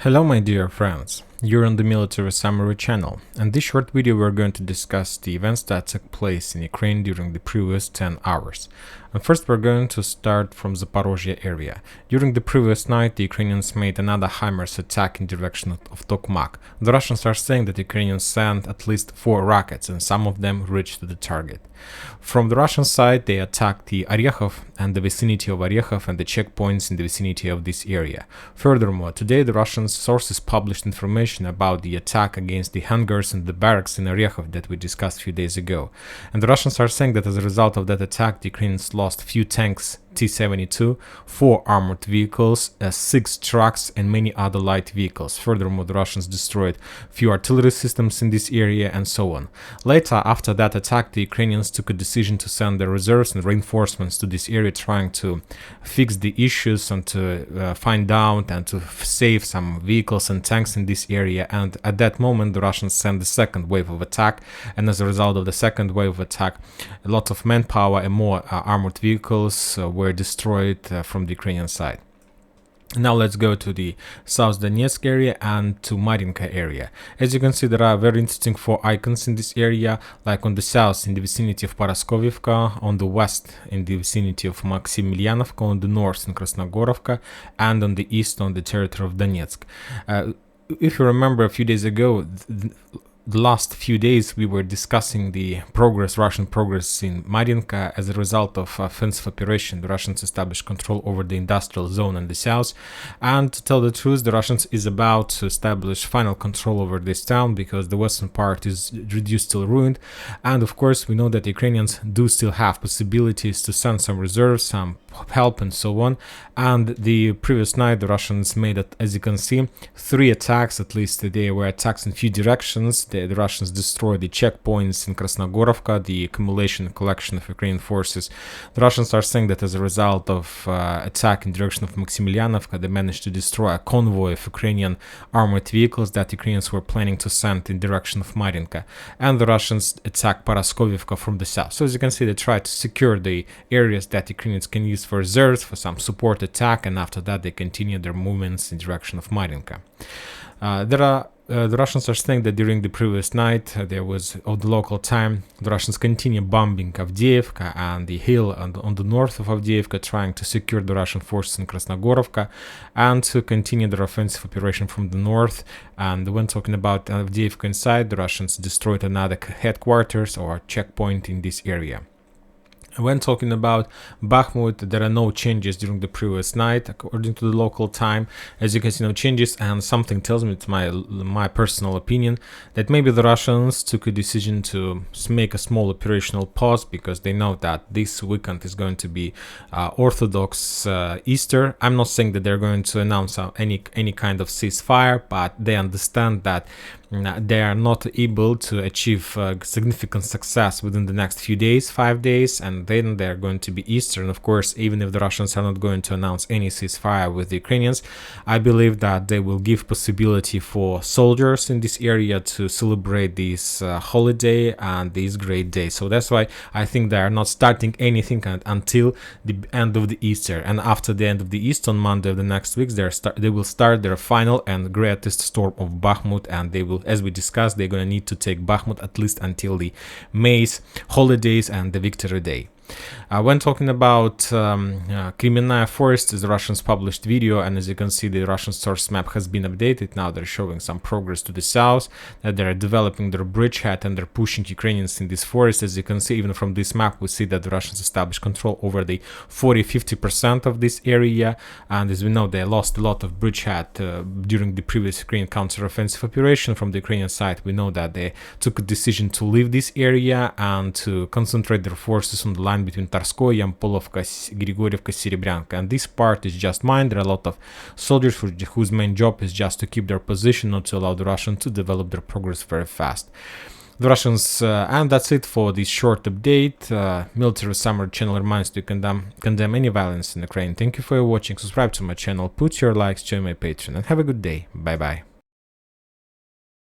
Hello my dear friends, you're on the Military Summary channel, and this short video we're going to discuss the events that took place in Ukraine during the previous 10 hours. And first we're going to start from Zaporozhye area. During the previous night, the Ukrainians made another HIMARS attack in direction of Tokmak. The Russians are saying that Ukrainians sent at least 4 rockets and some of them reached the target. From the Russian side, they attacked the Orekhov and the vicinity of Orekhov and the checkpoints in the vicinity of this area. Furthermore, today the Russian sources published information about the attack against the hangars and the barracks in Orekhov that we discussed a few days ago. And the Russians are saying that as a result of that attack, the Ukrainians lost few tanks T-72, 4 armored vehicles, 6 trucks and many other light vehicles. Furthermore, the Russians destroyed few artillery systems in this area and so on. Later, after that attack, the Ukrainians took a decision to send their reserves and reinforcements to this area, trying to fix the issues and to find out and to save some vehicles and tanks in this area. And at that moment, the Russians sent the second wave of attack, and as a result of the second wave of attack, a lot of manpower and more armored vehicles were destroyed from the Ukrainian side. Now let's go to the South Donetsk area and to Marinka area. As you can see, there are very interesting 4 icons in this area, like on the south in the vicinity of Paraskovivka, on the west in the vicinity of Maximilianovka, on the north in Krasnogorovka, and on the east on the territory of Donetsk. If you remember a few days ago, the last few days we were discussing the Russian progress in Marinka. As a result of offensive operation, the Russians established control over the industrial zone in the south, and to tell the truth, the Russians is about to establish final control over this town because the western part is reduced till ruined. And of course we know that Ukrainians do still have possibilities to send some reserves, some help and so on. And the previous night the Russians made, as you can see, 3 attacks. At least they were attacks in few directions. The Russians destroyed the checkpoints in Krasnogorovka, the accumulation and collection of Ukrainian forces. The Russians are saying that as a result of attack in direction of Maximilianovka, they managed to destroy a convoy of Ukrainian armored vehicles that Ukrainians were planning to send in direction of Marinka. And the Russians attacked Paraskovivka from the south. So as you can see, they tried to secure the areas that Ukrainians can use for reserves, for some support attack, and after that they continue their movements in direction of Marinka. The Russians are saying that during the previous night, there was, on the local time, the Russians continue bombing Avdiivka and the hill on the north of Avdiivka, trying to secure the Russian forces in Krasnogorovka and to continue their offensive operation from the north. And when talking about Avdiivka inside, the Russians destroyed another headquarters or checkpoint in this area. When talking about Bakhmut, there are no changes during the previous night, according to the local time. As you can see, no changes, and something tells me, it's my personal opinion, that maybe the Russians took a decision to make a small operational pause because they know that this weekend is going to be Orthodox Easter. I'm not saying that they're going to announce any kind of ceasefire, but they understand that they are not able to achieve significant success within the next few days, 5 days, and then they're going to be Easter. And of course, even if the Russians are not going to announce any ceasefire with the Ukrainians, I believe that they will give possibility for soldiers in this area to celebrate this holiday and this great day. So that's why I think they are not starting anything until the end of the Easter. And after the end of the Easter, on Monday of the next week, they will start their final and greatest storm of Bakhmut, and they will, as we discussed, they're going to need to take Bakhmut at least until the May's holidays and the Victory Day. When talking about Kremenная Forest, the Russians published video, and as you can see, the Russian source map has been updated. Now they're showing some progress to the south, that they're developing their bridgehead and they're pushing Ukrainians in this forest. As you can see, even from this map, we see that the Russians established control over the 40-50% of this area, and as we know, they lost a lot of bridgehead during the previous Ukrainian counter-offensive operation. From the Ukrainian side, we know that they took a decision to leave this area and to concentrate their forces on the line between Tarskoye, Yampolovka, Grigorievka, Serebryanka, and this part is just mine. There are a lot of soldiers whose main job is just to keep their position, not to allow the Russians to develop their progress very fast. The Russians, and that's it for this short update. Military Summary channel reminds you to condemn any violence in Ukraine. Thank you for watching, subscribe to my channel, put your likes, join my Patreon, and have a good day. Bye bye.